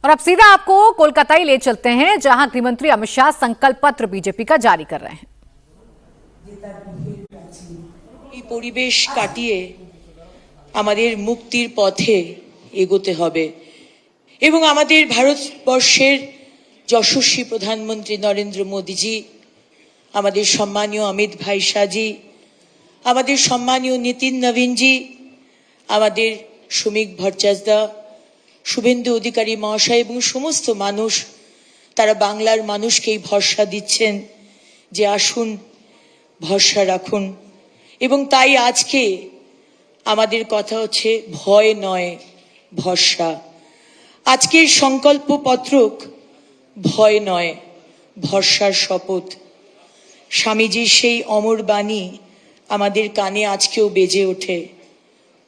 और अब सीधा आपको कोलकाता ही ले चलते हैं, जहां गृहमंत्री अमित शाह संकल्प पत्र बीजेपी का जारी कर रहे हैं। পরিবেশ কাটিয়ে আমাদের মুক্তির পথে এগোতে হবে এবং আমাদের ভারতবর্ষের যশস্বী প্রধানমন্ত্রী নরেন্দ্র মোদীজি, আমাদের সম্মানীয় অমিত ভাই শাহজি, আমাদের সম্মানীয় নীতিন নবীনজি, আমাদের শ্রমিক ভট্টাচার্য, শুভেন্দু অধিকারী মহাশয় এবং সমস্ত মানুষ, তারা বাংলার মানুষকেই ভরসা দিচ্ছেন যে আসুন ভরসা রাখুন। এবং তাই আজকে আমাদের কথা হচ্ছে ভয় নয় ভরসা। আজকের সংকল্প পত্রক ভয় নয় ভরসার শপথ। স্বামীজির সেই অমর বাণী আমাদের কানে আজকেও বেজে ওঠে,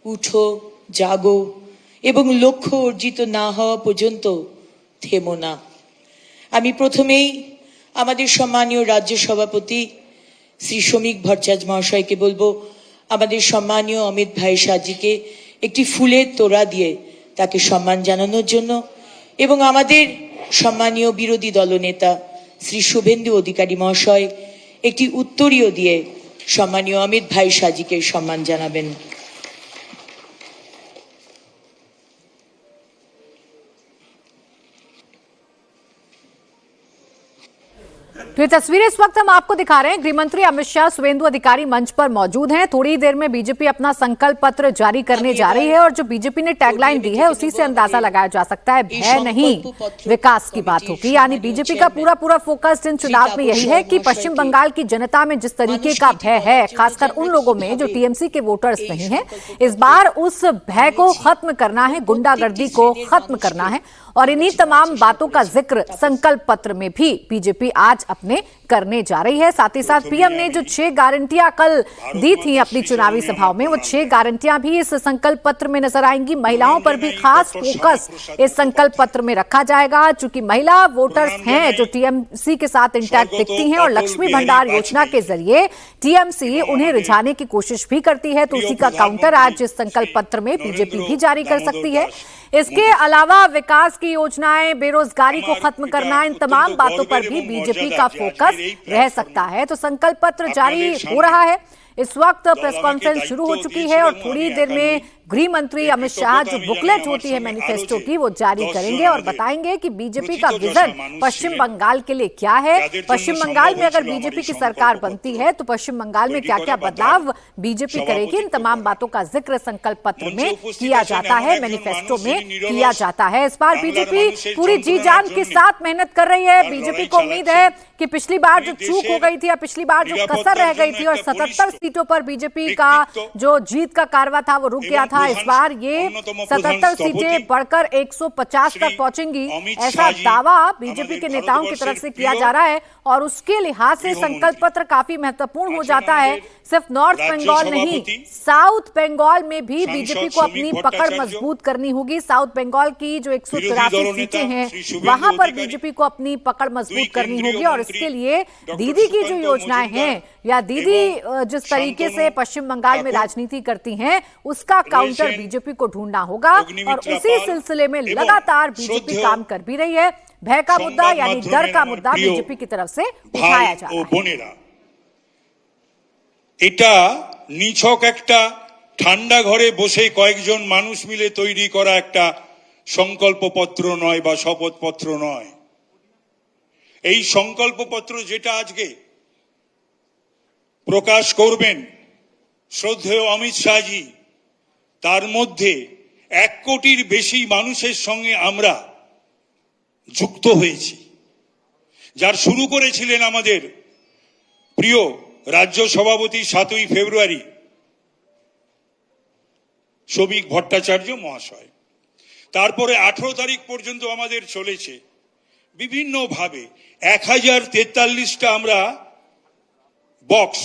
উঠো জাগো এবং লক্ষ্য অর্জিত না হওয়া পর্যন্ত থেমো না। আমি প্রথমেই আমাদের সম্মানীয় রাজ্য সভাপতি শ্রী শ্রমিক ভট্টাচার্য মহাশয়কে বলবো আমাদের সম্মানীয় অমিত ভাই শাহজিকে একটি ফুলের তোড়া দিয়ে তাকে সম্মান জানানোর জন্য, এবং আমাদের সম্মানীয় বিরোধী দলনেতা শ্রী শুভেন্দু অধিকারী মহাশয় একটি উত্তরীয় দিয়ে সম্মানীয় অমিত ভাই শাহজিকে সম্মান জানাবেন। तो ये तस्वीरें इस वक्त हम आपको दिखा रहे हैं। गृहमंत्री अमित शाह शुभेंदु अधिकारी मंच पर मौजूद हैं। थोड़ी देर में बीजेपी अपना संकल्प पत्र जारी करने जा रही है और जो बीजेपी ने टैगलाइन दी है उसी से अंदाजा लगाया जा सकता है, भय नहीं विकास की बात होगी। यानी बीजेपी का पूरा फोकस इन चुनाव में यही है कि पश्चिम बंगाल की जनता में जिस तरीके का भय है, खासकर उन लोगों में जो टीएमसी के वोटर्स नहीं है, इस बार उस भय को खत्म करना है, गुंडागर्दी को खत्म करना है। और इन्हीं तमाम बातों का जिक्र संकल्प पत्र में भी बीजेपी आज अपने करने जा रही है। साथ ही साथ पीएम ने जो 6 गारंटियां कल दी थी अपनी चुनावी सभाओं में, वो 6 गारंटियां भी इस संकल्प पत्र में नजर आएंगी। महिलाओं पर भी खास फोकस इस संकल्प पत्र में रखा जाएगा, चूंकि महिला वोटर्स हैं जो टीएमसी के साथ इंटैक्ट दिखती हैं और लक्ष्मी भंडार योजना के जरिए टीएमसी उन्हें रिझाने की कोशिश भी करती है, तो उसी का काउंटर आज इस संकल्प पत्र में बीजेपी भी जारी कर सकती है। इसके अलावा विकास की योजनाएं, बेरोजगारी को खत्म करना, इन तमाम बातों पर भी बीजेपी का फोकस रह सकता है। तो संकल्प पत्र जारी हो रहा है, इस वक्त प्रेस कॉन्फ्रेंस शुरू हो चुकी है और थोड़ी देर में गृह मंत्री अमित शाह जो बुकलेट होती है मैनिफेस्टो की वो जारी करेंगे और बताएंगे कि बीजेपी का विजन पश्चिम बंगाल के लिए क्या है। पश्चिम बंगाल में अगर बीजेपी की सरकार बनती है तो पश्चिम बंगाल में क्या क्या बदलाव बीजेपी करेगी, इन तमाम बातों का जिक्र संकल्प पत्र में किया जाता है, मैनिफेस्टो में किया जाता है। इस बार बीजेपी पूरी जी जान के साथ मेहनत कर रही है। बीजेपी को उम्मीद है कि पिछली बार जो चूक हो गई थी या पिछली बार जो कसर रह गई थी और 77 सीटों पर बीजेपी का जो जीत का कारवा था वो रुक गया था, इस बार ये 77 सीटें बढ़कर 150 तक पहुंचेंगी, ऐसा दावा बीजेपी के नेताओं की तरफ से किया जा रहा है। और उसके लिहाज से संकल्प पत्र काफी महत्वपूर्ण हो जाता है। सिर्फ नॉर्थ बंगाल नहीं, साउथ बंगाल में भी बीजेपी को अपनी पकड़ मजबूत करनी होगी। साउथ बंगाल की जो 183 सीटें हैं वहां पर बीजेपी को अपनी पकड़ मजबूत करनी होगी और इसके लिए दीदी की जो योजनाएं हैं या दीदी जिस तरीके से पश्चिम बंगाल में राजनीति करती हैं उसका काउंटर बीजेपी को ढूंढना होगा और उसी सिलसिले में लगातार बीजेपी काम कर भी रही है। भय का मुद्दा यानी डर का मुद्दा बीजेपी की तरफ से उठाया जा रहा है। এটা নিছক একটা ঠান্ডা ঘরে বসে কয়েকজন মানুষ মিলে তৈরি করা একটা সংকল্পপত্র নয় বা শপথপত্র নয়। এই সংকল্পপত্র যেটা আজকে প্রকাশ করবেন শ্রদ্ধেয় অমিত শাহজি, তার মধ্যে 1 কোটির বেশি মানুষের সঙ্গে আমরা যুক্ত হয়েছি। যার শুরু করেছিলেন আমাদের প্রিয় রাজ্য সভাপতি 7ই ফেব্রুয়ারি শ্রমিক ভট্টাচার্য মহাশয়, তারপরে 18 তারিখ পর্যন্ত আমাদের চলেছে বিভিন্ন ভাবে 1043টা আমরা বক্স,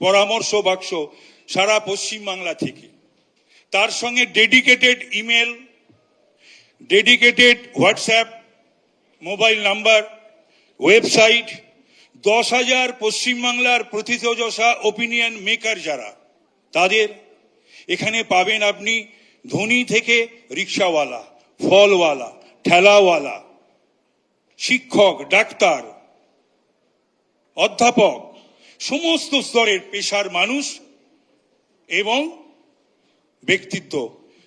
পরামর্শ বাক্স সারা পশ্চিম বাংলা থেকে, তার সঙ্গে dedicated email, dedicated WhatsApp mobile number, website, 10,000 পশ্চিমবাংলার প্রথিতযশা ওপিনিয়ন মেকার যারা, তাদের এখানে পাবেন আপনি ধনী থেকে রিক্সাওয়ালা, ফলওয়ালা, ঠেলাওয়ালা, শিক্ষক, ডাক্তার, অধ্যাপক, সমস্ত স্তরের পেশার মানুষ এবং ব্যক্তিত্ব,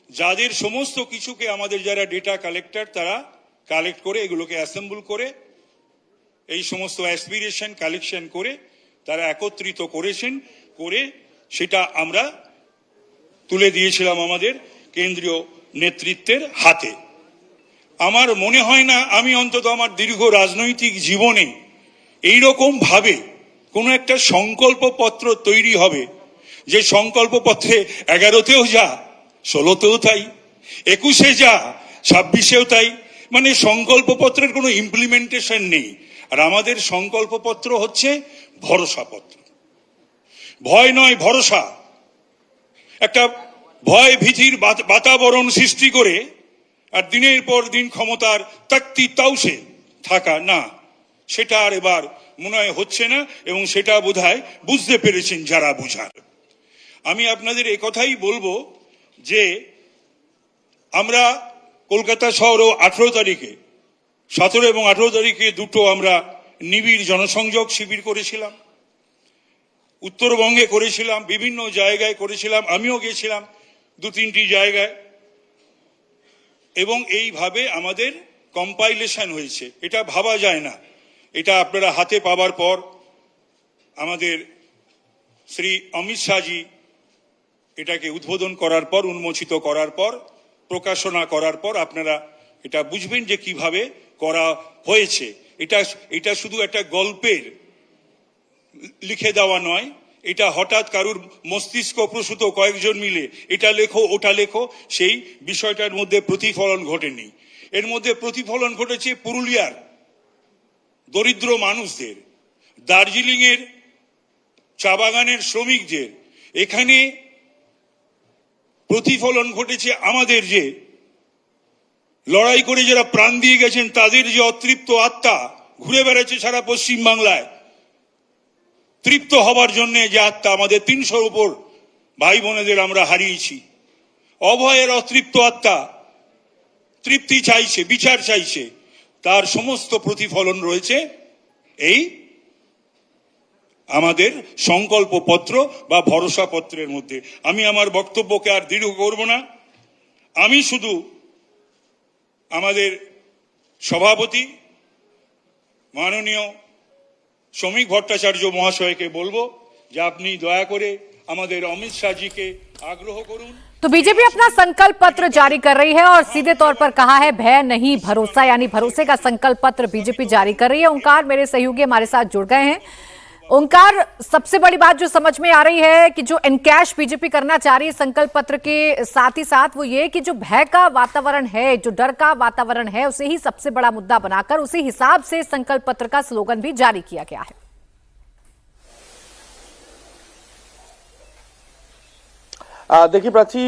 যাদের সমস্ত কিছুকে আমাদের যারা ডেটা কালেক্টর তারা কালেক্ট করে এগুলোকে অ্যাসেম্বল করে এই সমস্ত অ্যাসপিরেশন কালেকশন করে তারা একত্রিত করেছেন, করে সেটা আমরা তুলে দিয়েছিলাম আমাদের কেন্দ্রীয় নেতৃত্বের হাতে। আমার মনে হয় না আমি অন্তত আমার দীর্ঘ রাজনৈতিক জীবনে এইরকম ভাবে কোনো একটা সংকল্প পত্র তৈরি হবে যে সংকল্প পত্রে 11তেও যা, 16তেও তাই, 21-এ যা, 26-এও তাই, মানে সংকল্প পত্রের কোনো ইমপ্লিমেন্টেশন নেই। আর আমাদের সংকল্প পত্র হচ্ছে ভরসা পত্র। ভয় নয়, ভরসা। একটা ভয় ভীতির বাতাবরণ সৃষ্টি করে আর দিনের পর দিন ক্ষমতার তাকতি তাউসে থাকা, না, সেটা আর এবার মনে হয় হচ্ছে না, এবং সেটা বোধহয় বুঝতে পেরেছেন যারা বুঝার। আমি আপনাদের একথাই বলবো যে আমরা কলকাতা শহরেও 18 তারিখে, 17 এবং 18 তারিখে দুটো আমরা নিবিড় জনসংযোগ শিবির করেছিলাম, উত্তরবঙ্গে করেছিলাম, বিভিন্ন জায়গায় করেছিলাম, আমিও গেছিলাম 2-3টি জায়গায়, এবং এইভাবে আমাদের কম্পাইলেশন হয়েছে। এটা ভাবা যায় না, এটা আপনারা হাতে পাবার পর, আমাদের শ্রী অমিত শাহজি এটাকে উদ্বোধন করার পর, উন্মোচিত করার পর, প্রকাশনা করার পর আপনারা এটা বুঝবেন যে কিভাবে করা হয়েছে। এটা শুধু একটা গল্পের লিখে দেওয়া নয়, এটা হঠাৎ কারুর মস্তিষ্ক প্রসূত কয়েকজন মিলে এটা লেখো ওটা লেখো সেই বিষয়টার মধ্যে প্রতিফলন ঘটেনি। এর মধ্যে প্রতিফলন ঘটেছে পুরুলিয়ার দরিদ্র মানুষদের, দার্জিলিংয়ের চা বাগানের শ্রমিকদের, এখানে প্রতিফলন ঘটেছে আমাদের যে লড়াই করে যারা প্রাণ দিয়ে গেছেন তাদের যে অতৃপ্ত আত্মা ঘুরে বেড়াচ্ছে সারা পশ্চিম বাংলায়, তৃপ্ত হবার জন্য যে আত্মা, আমাদের 300-র উপর ভাই বোনেদের আমরা হারিয়েছি, অভয়ের অতৃপ্ত আত্মা তৃপ্তি চাইছে, বিচার চাইছে, তার সমস্ত প্রতিফলন রয়েছে এই আমাদের সংকল্প পত্র বা ভরসা পত্রের মধ্যে। আমি আমার বক্তব্যকে আর দীর্ঘ করব না, আমি শুধু আমাদের সভাপতি মাননীয় শ্রমিক ভট্টাচার্য মহাশয়কে বলবো যে আপনি দয়া করে আমাদের অমিত শাহজিকে आग्रह करूं। तो बीजेपी अपना संकल्प पत्र जारी कर रही है और सीधे तौर पर कहा है भय नहीं भरोसा, यानी भरोसे का संकल्प पत्र बीजेपी जारी कर रही है। ओंकार मेरे सहयोगी हमारे साथ जुड़ गए हैं। ओंकार, सबसे बड़ी बात जो समझ में आ रही है कि जो एनकैश बीजेपी करना चाह रही है संकल्प पत्र के साथ ही साथ, वो ये कि जो भय का वातावरण है, जो डर का वातावरण है, उसे ही सबसे बड़ा मुद्दा बनाकर उसी हिसाब से संकल्प पत्र का स्लोगन भी जारी किया गया है। देखिए प्राची,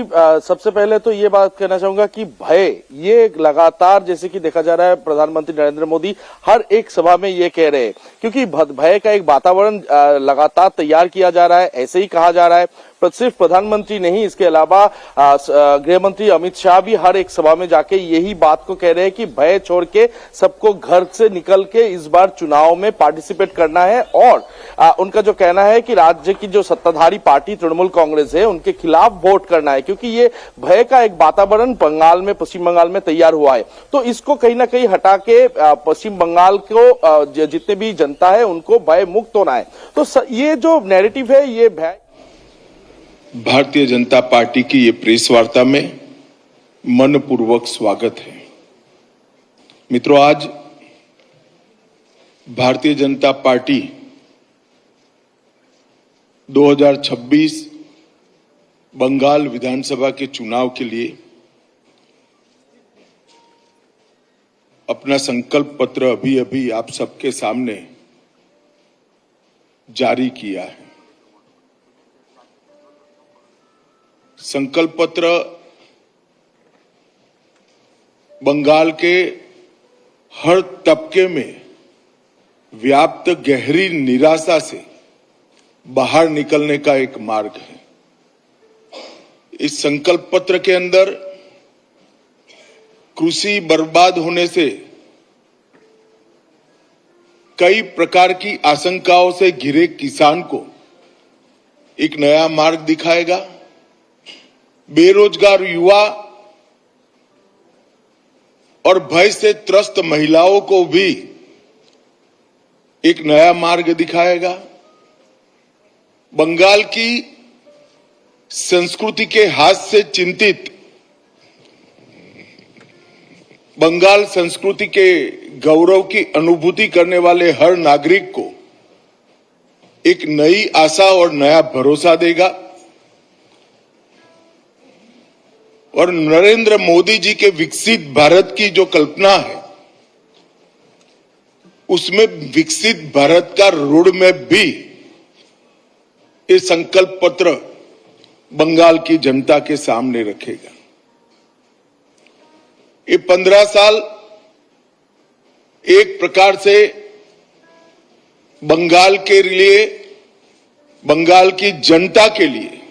सबसे पहले तो ये बात कहना चाहूंगा कि भय, ये लगातार जैसे कि देखा जा रहा है प्रधानमंत्री नरेंद्र मोदी हर एक सभा में ये कह रहे हैं, क्योंकि भय का एक वातावरण लगातार तैयार किया जा रहा है, ऐसे ही कहा जा रहा है। पर सिर्फ प्रधानमंत्री नहीं, इसके अलावा गृह मंत्री अमित शाह भी हर एक सभा में जाके यही बात को कह रहे हैं कि भय छोड़ के सबको घर से निकल के इस बार चुनाव में पार्टिसिपेट करना है। और उनका जो कहना है कि राज्य की जो सत्ताधारी पार्टी तृणमूल कांग्रेस है उनके खिलाफ वोट करना है, क्योंकि ये भय का एक वातावरण बंगाल में, पश्चिम बंगाल में तैयार हुआ है। तो इसको कहीं ना कहीं हटा के पश्चिम बंगाल को जितने भी जनता है उनको भय मुक्त होना है। तो ये जो नैरेटिव है, ये भय भारतीय जनता पार्टी की ये प्रेस वार्ता में मनपूर्वक स्वागत है। मित्रों, आज भारतीय जनता पार्टी 2026 बंगाल विधानसभा के चुनाव के लिए अपना संकल्प पत्र अभी अभी आप सबके सामने जारी किया है। संकल्प पत्र बंगाल के हर तबके में व्याप्त गहरी निराशा से बाहर निकलने का एक मार्ग है। इस संकल्प पत्र के अंदर कृषि बर्बाद होने से कई प्रकार की आशंकाओं से घिरे किसान को एक नया मार्ग दिखाएगा। बेरोजगार युवा और भय से त्रस्त महिलाओं को भी एक नया मार्ग दिखाएगा। बंगाल की संस्कृति के हाथ से चिंतित, बंगाल संस्कृति के गौरव की अनुभूति करने वाले हर नागरिक को एक नई आशा और नया भरोसा देगा। और नरेंद्र मोदी जी के विकसित भारत की जो कल्पना है, उसमें विकसित भारत का रोड मैप भी ये संकल्प पत्र बंगाल की जनता के सामने रखेगा। ये 15 साल एक प्रकार से बंगाल के लिए, बंगाल की जनता के लिए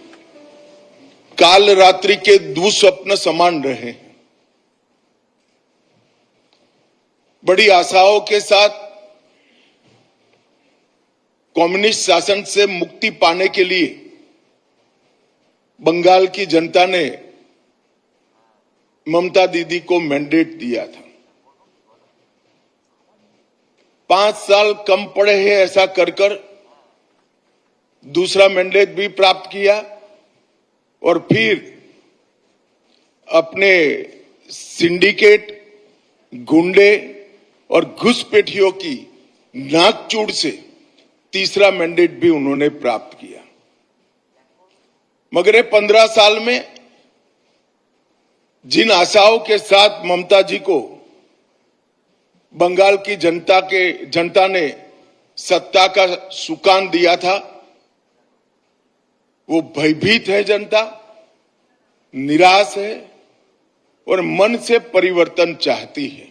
काल रात्रि के दुस्वप्न समान रहे हैं। बड़ी आशाओं के साथ कम्युनिस्ट शासन से मुक्ति पाने के लिए बंगाल की जनता ने ममता दीदी को मैंडेट दिया था। 5 साल कम पड़े हैं ऐसा कर कर दूसरा मैंडेट भी प्राप्त किया और फिर अपने सिंडिकेट, गुंडे और घुसपैठियों की नाकचूड़ से तीसरा मैंडेट भी उन्होंने प्राप्त किया। मगर ये 15 साल में जिन आशाओं के साथ ममता जी को बंगाल की जनता ने सत्ता का सुकान दिया था, वो भयभीत है जनता, निराश है और मन से परिवर्तन चाहती है।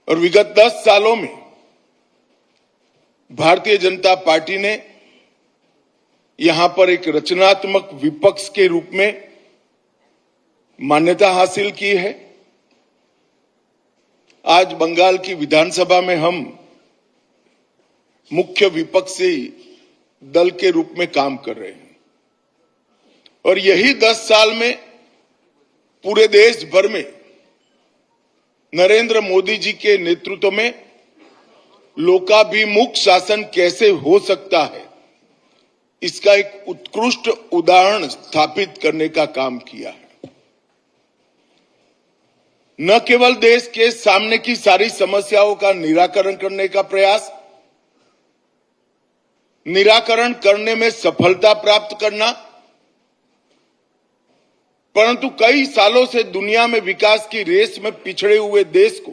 और विगत 10 सालों में भारतीय जनता पार्टी ने यहां पर एक रचनात्मक विपक्ष के रूप में मान्यता हासिल की है। आज बंगाल की विधानसभा में हम मुख्य विपक्षी दल के रूप में काम कर रहे हैं और यही 10 साल में पूरे देश भर में नरेंद्र मोदी जी के नेतृत्व में लोकाभिमुख शासन कैसे हो सकता है, इसका एक उत्कृष्ट उदाहरण स्थापित करने का काम किया है। न केवल देश के सामने की सारी समस्याओं का निराकरण करने का प्रयास, निराकरण करने में सफलता प्राप्त करना, परंतु कई सालों से दुनिया में विकास की रेस में पिछड़े हुए देश को